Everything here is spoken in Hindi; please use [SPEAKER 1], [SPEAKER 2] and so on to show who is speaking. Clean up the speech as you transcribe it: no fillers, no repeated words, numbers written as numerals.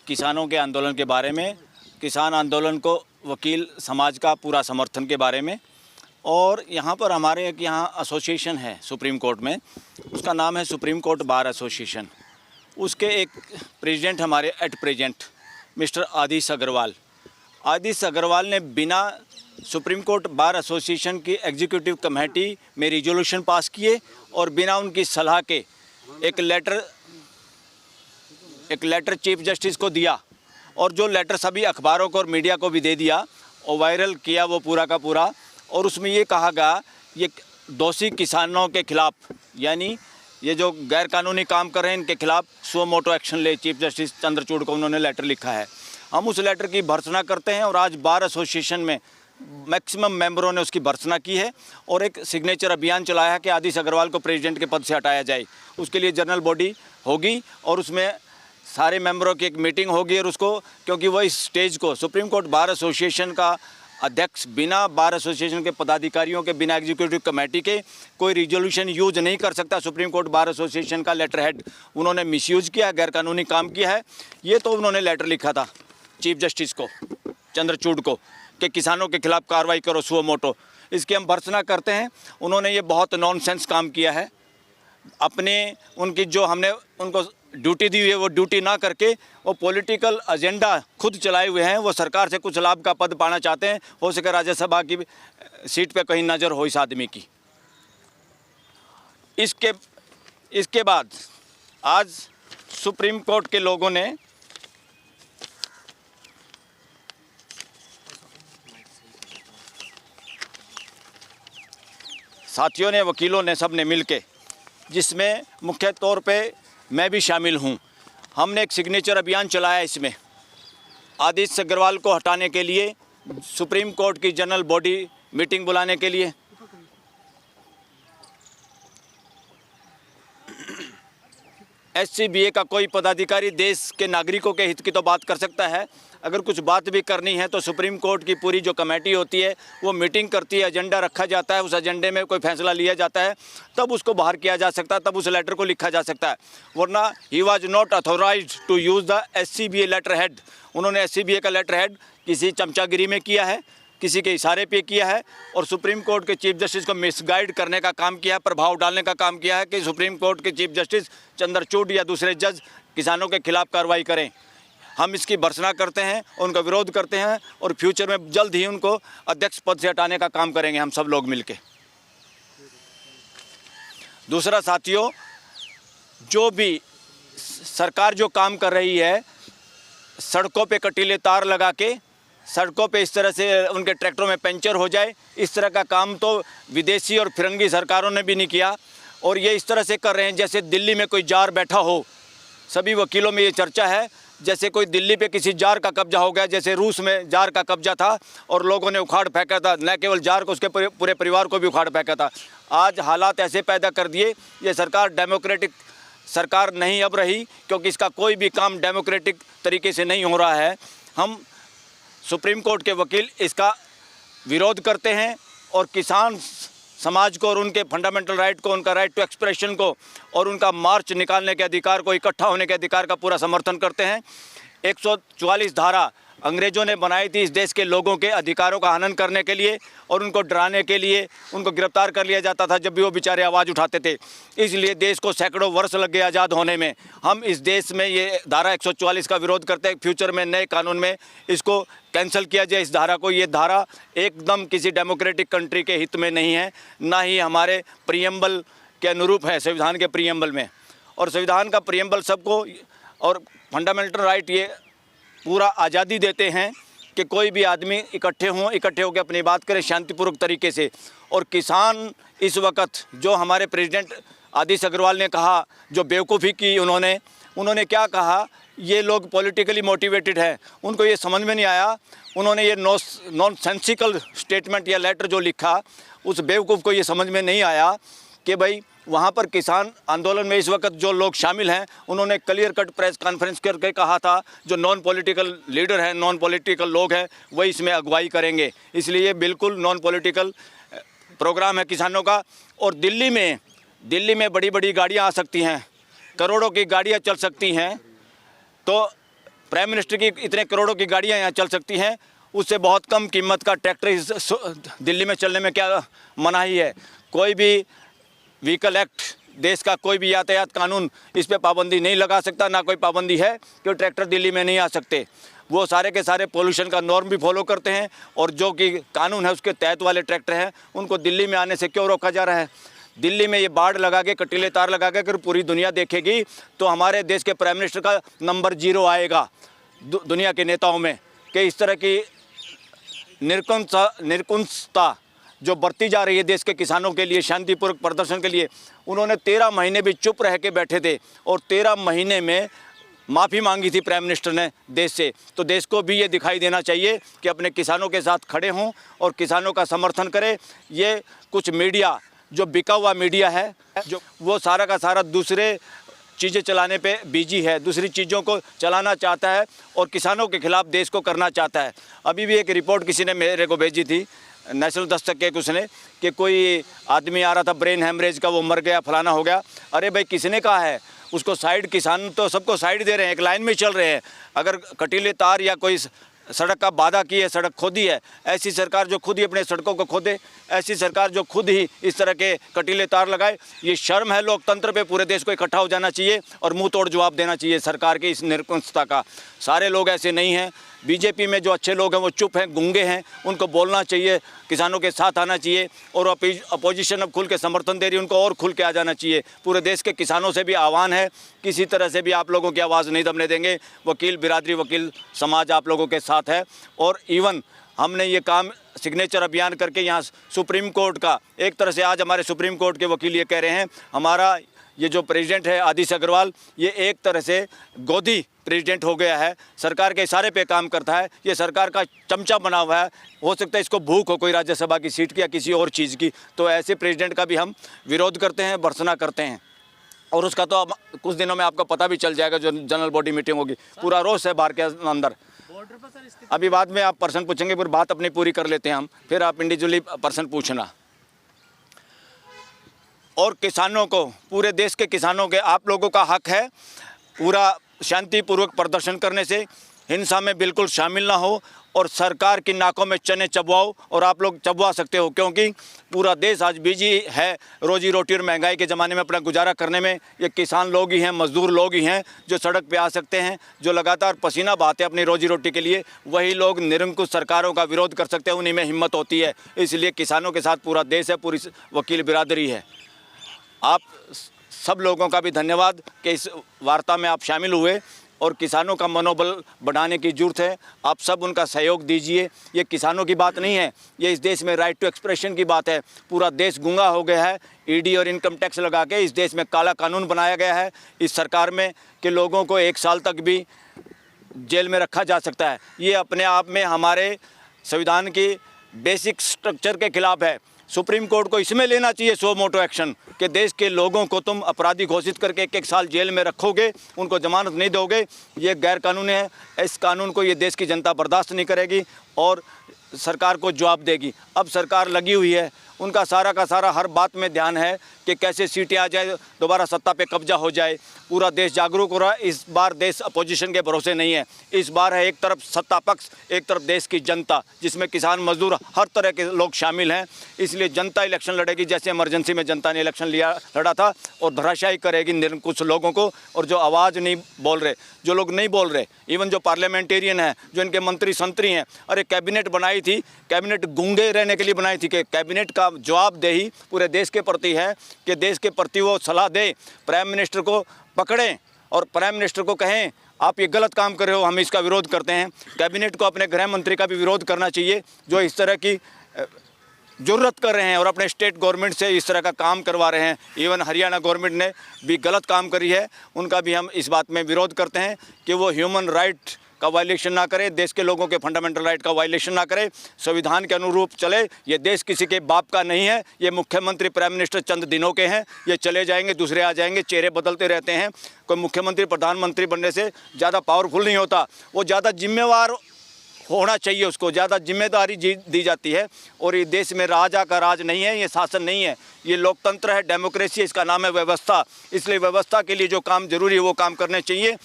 [SPEAKER 1] किसानों के आंदोलन के बारे में, किसान आंदोलन को वकील समाज का पूरा समर्थन के बारे में। और यहाँ पर हमारे एक यहाँ एसोसिएशन है सुप्रीम कोर्ट में, उसका नाम है सुप्रीम कोर्ट बार एसोसिएशन। उसके एक प्रेसिडेंट हमारे एट प्रेजेंट मिस्टर आदिश अग्रवाल। आदिश अग्रवाल ने बिना सुप्रीम कोर्ट बार एसोसिएशन की एग्जीक्यूटिव कमेटी में रिजोल्यूशन पास किए और बिना उनकी सलाह के एक लेटर चीफ जस्टिस को दिया, और जो लेटर सभी अखबारों को और मीडिया को भी दे दिया और वायरल किया वो पूरा का पूरा। और उसमें ये कहा गया ये दोषी किसानों के खिलाफ, यानी ये जो गैर कानूनी काम कर रहे हैं इनके खिलाफ सो मोटो एक्शन ले, चीफ जस्टिस चंद्रचूड़ को उन्होंने लेटर लिखा है। हम उस लेटर की भर्त्सना करते हैं और आज बार एसोसिएशन में मैक्सिमम मेंबरों ने उसकी भर्त्सना की है और एक सिग्नेचर अभियान चलाया है कि आदिश अग्रवाल को प्रेसिडेंट के पद से हटाया जाए। उसके लिए जनरल बॉडी होगी और उसमें सारे मेंबरों की एक मीटिंग होगी, और उसको क्योंकि वो इस स्टेज को सुप्रीम कोर्ट बार एसोसिएशन का अध्यक्ष बिना बार एसोसिएशन के पदाधिकारियों के, बिना एग्जीक्यूटिव कमेटी के कोई रिजोल्यूशन यूज नहीं कर सकता। सुप्रीम कोर्ट बार एसोसिएशन का लेटर हेड उन्होंने मिसयूज किया, गैरकानूनी काम किया है। ये तो उन्होंने लेटर लिखा था चीफ जस्टिस को चंद्रचूड़ को कि किसानों के खिलाफ कार्रवाई करो सुओ मोटो। इसकी हम भर्त्सना करते हैं। उन्होंने ये बहुत नॉनसेंस काम किया है। अपने उनकी जो हमने उनको ड्यूटी दी हुई है वो ड्यूटी ना करके वो पॉलिटिकल एजेंडा खुद चलाए हुए हैं। वो सरकार से कुछ लाभ का पद पाना चाहते हैं, हो सके राज्यसभा की सीट पे कहीं नज़र हो इस आदमी की। इसके बाद आज सुप्रीम कोर्ट के लोगों ने साथियों ने, वकीलों ने, सब ने मिलके, जिसमें मुख्य तौर पे मैं भी शामिल हूँ, हमने एक सिग्नेचर अभियान चलाया। इसमें आदिश अग्रवाल को हटाने के लिए सुप्रीम कोर्ट की जनरल बॉडी मीटिंग बुलाने के लिए SCBA का कोई पदाधिकारी देश के नागरिकों के हित की तो बात कर सकता है। अगर कुछ बात भी करनी है तो सुप्रीम कोर्ट की पूरी जो कमेटी होती है वो मीटिंग करती है, एजेंडा रखा जाता है, उस एजेंडे में कोई फैसला लिया जाता है, तब उसको बाहर किया जा सकता है, तब उस लेटर को लिखा जा सकता है। वरना he was not authorized to use the SCBA letter head. उन्होंने SCBA का लेटर हेड किसी चमचागिरी में किया है, किसी के इशारे पे किया है और सुप्रीम कोर्ट के चीफ जस्टिस को मिसगाइड करने का काम किया है, प्रभाव डालने का काम किया है कि सुप्रीम कोर्ट के चीफ जस्टिस चंद्रचूड़ या दूसरे जज किसानों के खिलाफ कार्रवाई करें। हम इसकी भर्त्सना करते हैं, उनका विरोध करते हैं और फ्यूचर में जल्द ही उनको अध्यक्ष पद से हटाने का काम करेंगे हम सब लोग मिलके। दूसरा साथियों, जो भी सरकार जो काम कर रही है, सड़कों पे कटीले तार लगा के सड़कों पे इस तरह से उनके ट्रैक्टरों में पंचर हो जाए, इस तरह का काम तो विदेशी और फिरंगी सरकारों ने भी नहीं किया। और ये इस तरह से कर रहे हैं जैसे दिल्ली में कोई जार बैठा हो। सभी वकीलों में ये चर्चा है जैसे कोई दिल्ली पे किसी जार का कब्जा हो गया, जैसे रूस में जार का कब्जा था और लोगों ने उखाड़ फेंका था, न केवल जार को, उसके पूरे परिवार को भी उखाड़ फेंका था। आज हालात ऐसे पैदा कर दिए। ये सरकार डेमोक्रेटिक सरकार नहीं अब रही, क्योंकि इसका कोई भी काम डेमोक्रेटिक तरीके से नहीं हो रहा है। हम सुप्रीम कोर्ट के वकील इसका विरोध करते हैं और किसान समाज को और उनके फंडामेंटल राइट को, उनका राइट टू एक्सप्रेशन को और उनका मार्च निकालने के अधिकार को, इकट्ठा होने के अधिकार का पूरा समर्थन करते हैं। 144 धारा अंग्रेज़ों ने बनाई थी इस देश के लोगों के अधिकारों का हनन करने के लिए और उनको डराने के लिए। उनको गिरफ्तार कर लिया जाता था जब भी वो बेचारे आवाज़ उठाते थे। इसलिए देश को सैकड़ों वर्ष लग गए आज़ाद होने में। हम इस देश में ये धारा 144 का विरोध करते हैं। फ्यूचर में नए कानून में इसको कैंसिल किया जाए इस धारा को। ये धारा एकदम किसी डेमोक्रेटिक कंट्री के हित में नहीं है, ना ही हमारे प्रीएम्बल के अनुरूप है, संविधान के प्रीएम्बल में। और संविधान का प्रीएम्बल सबको और फंडामेंटल राइट ये पूरा आज़ादी देते हैं कि कोई भी आदमी इकट्ठे होकर अपनी बात करें शांतिपूर्वक तरीके से। और किसान इस वक्त जो हमारे प्रेसिडेंट आदिश अग्रवाल ने कहा, जो बेवकूफ़ी की उन्होंने क्या कहा, ये लोग पॉलिटिकली मोटिवेटेड हैं, उनको ये समझ में नहीं आया। उन्होंने ये नॉनसेंसिकल स्टेटमेंट या लेटर जो लिखा, उस बेवकूफ़ को ये समझ में नहीं आया कि भाई वहाँ पर किसान आंदोलन में इस वक्त जो लोग शामिल हैं, उन्होंने क्लियर कट प्रेस कॉन्फ्रेंस करके कहा था जो नॉन पॉलिटिकल लीडर हैं, नॉन पॉलिटिकल लोग हैं, वही इसमें अगुवाई करेंगे। इसलिए बिल्कुल नॉन पॉलिटिकल प्रोग्राम है किसानों का। और दिल्ली में बड़ी बड़ी गाड़ियाँ आ सकती हैं, करोड़ों की गाड़ियाँ चल सकती हैं। तो प्राइम मिनिस्टर की इतने करोड़ों की गाड़ियाँ यहाँ चल सकती हैं, उससे बहुत कम कीमत का ट्रैक्टर इस दिल्ली में चलने में क्या मनाही है। कोई भी व्हीकल एक्ट, देश का कोई भी यातायात कानून इस पे पाबंदी नहीं लगा सकता, ना कोई पाबंदी है कि ट्रैक्टर दिल्ली में नहीं आ सकते। वो सारे के सारे पोल्यूशन का नॉर्म भी फॉलो करते हैं, और जो कि कानून है उसके तहत वाले ट्रैक्टर हैं उनको दिल्ली में आने से क्यों रोका जा रहा है। दिल्ली में ये बाड़ लगा के, कटीले तार लगा के अगर पूरी दुनिया देखेगी तो हमारे देश के प्राइम मिनिस्टर का नंबर 0 आएगा दुनिया के नेताओं में, कि इस तरह की निरकुंसता जो बरती जा रही है देश के किसानों के लिए, शांतिपूर्वक प्रदर्शन के लिए। उन्होंने 13 महीने भी चुप रह के बैठे थे, और 13 महीने में माफ़ी मांगी थी प्राइम मिनिस्टर ने देश से। तो देश को भी ये दिखाई देना चाहिए कि अपने किसानों के साथ खड़े हों और किसानों का समर्थन करें। ये कुछ मीडिया जो बिका हुआ मीडिया है, जो वो सारा का सारा दूसरे चीज़ें चलाने पे बिजी है, दूसरी चीज़ों को चलाना चाहता है और किसानों के खिलाफ देश को करना चाहता है। अभी भी एक रिपोर्ट किसी ने मेरे को भेजी थी, नेशनल दस्तक के उसने, कि कोई आदमी आ रहा था ब्रेन हेमरेज का, वो मर गया, फलाना हो गया। अरे भाई, किसने कहा है उसको साइड? किसान तो सबको साइड दे रहे हैं, एक लाइन में चल रहे हैं। अगर कटीले तार या कोई सड़क का वादा की है, सड़क खोदी है, ऐसी सरकार जो खुद ही अपने सड़कों को खोदे, ऐसी सरकार जो खुद ही इस तरह के कटीले तार लगाए, ये शर्म है लोकतंत्र पे। पूरे देश को इकट्ठा हो जाना चाहिए और मुंह तोड़ जवाब देना चाहिए सरकार की इस निरकुंसता का। सारे लोग ऐसे नहीं हैं। बीजेपी में जो अच्छे लोग हैं वो चुप हैं, गूंगे हैं, उनको बोलना चाहिए, किसानों के साथ आना चाहिए। और अपोजिशन अब खुल के समर्थन दे रही है, उनको और खुल के आ जाना चाहिए। पूरे देश के किसानों से भी आह्वान है, किसी तरह से भी आप लोगों की आवाज़ नहीं दबने देंगे। वकील बिरादरी, वकील समाज आप लोगों के साथ है। और इवन हमने ये काम सिग्नेचर अभियान करके यहाँ सुप्रीम कोर्ट का, एक तरह से आज हमारे सुप्रीम कोर्ट के वकील ये कह रहे हैं, हमारा ये जो प्रेसिडेंट है आदित्य अग्रवाल, ये एक तरह से गोदी प्रेसिडेंट हो गया है, सरकार के इशारे पे काम करता है, ये सरकार का चमचा बना हुआ है। हो सकता है इसको भूख हो कोई राज्यसभा की सीट की या किसी और चीज़ की, तो ऐसे प्रेसिडेंट का भी हम विरोध करते हैं, भर्त्सना करते हैं। और उसका तो अब कुछ दिनों में आपको पता भी चल जाएगा, जो जनरल बॉडी मीटिंग होगी। पूरा रोष है बाहर के अंदर। अभी बाद में आप पर्सन पूछेंगे, फिर बात अपनी पूरी कर लेते हैं हम, फिर आप इंडिविजुअली पर्सन पूछना। और किसानों को, पूरे देश के किसानों के, आप लोगों का हक है पूरा शांतिपूर्वक प्रदर्शन करने से, हिंसा में बिल्कुल शामिल ना हो और सरकार की नाकों में चने चबवाओ, और आप लोग चबवा सकते हो, क्योंकि पूरा देश आज बिजी है रोजी रोटी और महंगाई के ज़माने में अपना गुजारा करने में। ये किसान लोग ही हैं, मजदूर लोग ही हैं जो सड़क पे आ सकते हैं, जो लगातार पसीना बहाते हैं अपनी रोजी रोटी के लिए। वही लोग निरंकुश सरकारों का विरोध कर सकते हैं, उन्हीं में हिम्मत होती है। इसलिए किसानों के साथ पूरा देश है, पूरी वकील बिरादरी है। आप सब लोगों का भी धन्यवाद कि इस वार्ता में आप शामिल हुए, और किसानों का मनोबल बढ़ाने की ज़रूरत है। आप सब उनका सहयोग दीजिए। ये किसानों की बात नहीं है, ये इस देश में राइट टू एक्सप्रेशन की बात है। पूरा देश गूंगा हो गया है। ईडी और इनकम टैक्स लगा के इस देश में काला कानून बनाया गया है इस सरकार में, कि लोगों को 1 साल तक भी जेल में रखा जा सकता है। ये अपने आप में हमारे संविधान की बेसिक स्ट्रक्चर के खिलाफ है। सुप्रीम कोर्ट को इसमें लेना चाहिए सो मोटो एक्शन, कि देश के लोगों को तुम अपराधी घोषित करके 1-1 साल जेल में रखोगे, उनको जमानत नहीं दोगे, ये गैर कानूनी है। इस कानून को ये देश की जनता बर्दाश्त नहीं करेगी और सरकार को जवाब देगी। अब सरकार लगी हुई है, उनका सारा का सारा हर बात में ध्यान है कि कैसे सीटें आ जाए, दोबारा सत्ता पे कब्जा हो जाए। पूरा देश जागरूक हो रहा है। इस बार देश अपोजिशन के भरोसे नहीं है। इस बार है एक तरफ सत्ता पक्ष, एक तरफ देश की जनता, जिसमें किसान, मजदूर, हर तरह के लोग शामिल हैं। इसलिए जनता इलेक्शन लड़ेगी, जैसे इमरजेंसी में जनता ने इलेक्शन लड़ा था, और धराशायी करेगी निरंकुश लोगों को। और जो आवाज़ नहीं बोल रहे, जो लोग नहीं बोल रहे, इवन जो पार्लियामेंटेरियन हैं, जो इनके मंत्री संतरी हैं, अरे कैबिनेट बनाई थी, कैबिनेट गूंगे रहने के लिए बनाई थी, कि कैबिनेट का जवाबदेही पूरे देश के प्रति है, कि देश के प्रति वो सलाह दे, प्राइम मिनिस्टर को पकड़ें और प्राइम मिनिस्टर को कहें आप ये गलत काम कर रहे हो, हम इसका विरोध करते हैं। कैबिनेट को अपने गृह मंत्री का भी विरोध करना चाहिए, जो इस तरह की जुर्रत कर रहे हैं और अपने स्टेट गवर्नमेंट से इस तरह का काम करवा रहे हैं। इवन हरियाणा गवर्नमेंट ने भी गलत काम करी है, उनका भी हम इस बात में विरोध करते हैं कि वो ह्यूमन राइट का वायलेशन ना करे, देश के लोगों के फंडामेंटल राइट का वायलेशन ना करे, संविधान के अनुरूप चले। ये देश किसी के बाप का नहीं है। ये मुख्यमंत्री, प्राइम मिनिस्टर चंद दिनों के हैं, ये चले जाएंगे, दूसरे आ जाएंगे, चेहरे बदलते रहते हैं। कोई मुख्यमंत्री, प्रधानमंत्री बनने से ज़्यादा पावरफुल नहीं होता, वो ज़्यादा जिम्मेवार होना चाहिए, उसको ज़्यादा जिम्मेदारी दी जाती है। और ये देश में राजा का राज नहीं है, ये शासन नहीं है, ये लोकतंत्र है, डेमोक्रेसी, इसका नाम है व्यवस्था। इसलिए व्यवस्था के लिए जो काम जरूरी है वो काम करने चाहिए।